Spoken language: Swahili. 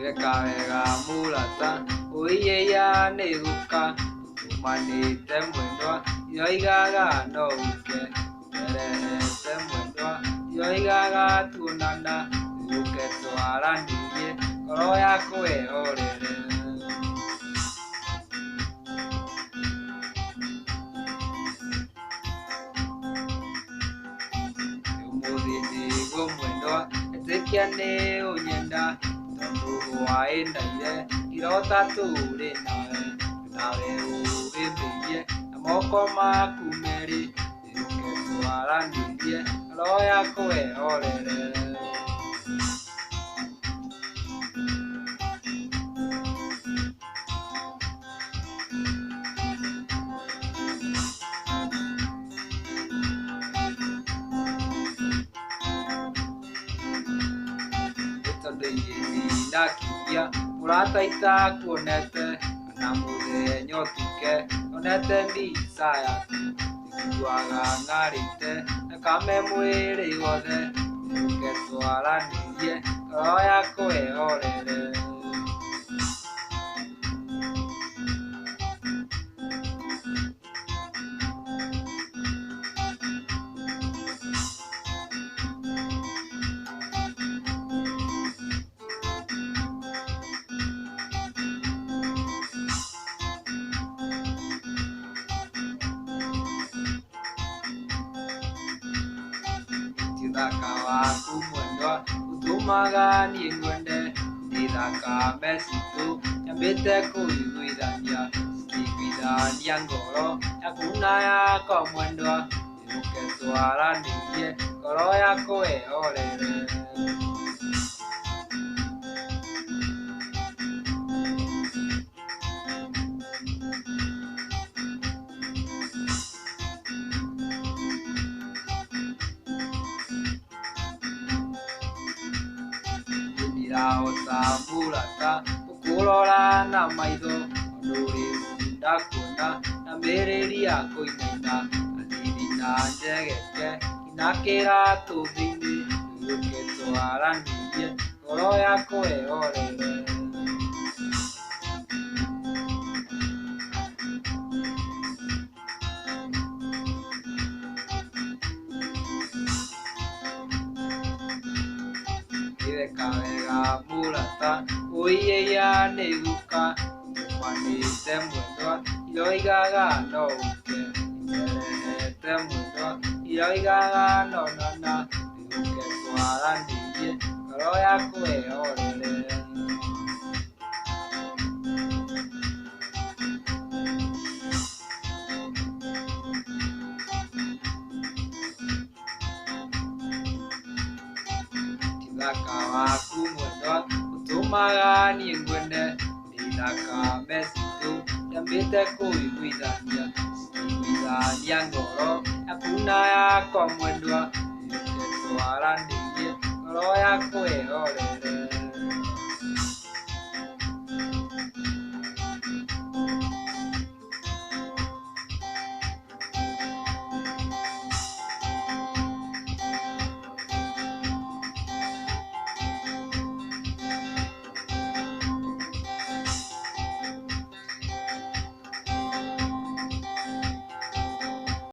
Wega mulata uiya neguka umanite mwendwa yoigaga no uke erete mwendwa yoigaga tuonana uke twaranirie ngoro yaku ehorere umuthi ndigo mwendwa etikia ni unyenda waendaire irota turi nawe ubimbirie na moko maku meri iruke twaranirie ngoro yaku ehorere ndakiria murata itakuonete na muthenya utuke onete mbica yaku iguaga ng'arĩte na kame mwĩrĩ wothe iruke twaranirie ngoro yaku ehorere thaka waku mwendwa utumaga niĩ ngwende ndĩ thakame citũ nyambĩte kũiguithania cikiguithania ngoro yaku na yakwa mwendwa iruke twaranirie ngoro yaku ehorere ndĩrahota mulata gũkũrora na maitho ũndũ rĩu ndakuona na mbĩrĩria kũinaina athiri na njegeke inakĩra tũthĩ-inĩ iruke twaranirie ngoro yaku ehorere wega mulata uiya neguka umanite mwendwa yoigaga no uke erete mwendwa yoigaga no nana iruke twaranirie ngoro yaku ehorere thaka waku mwendwa utumaga niĩ ngwende ndĩ thakame citũ nyambĩte kũiguithania cikiguithania ngoro yaku na yakwa mwendwa iruke twaranirie ngoro yaku ehorere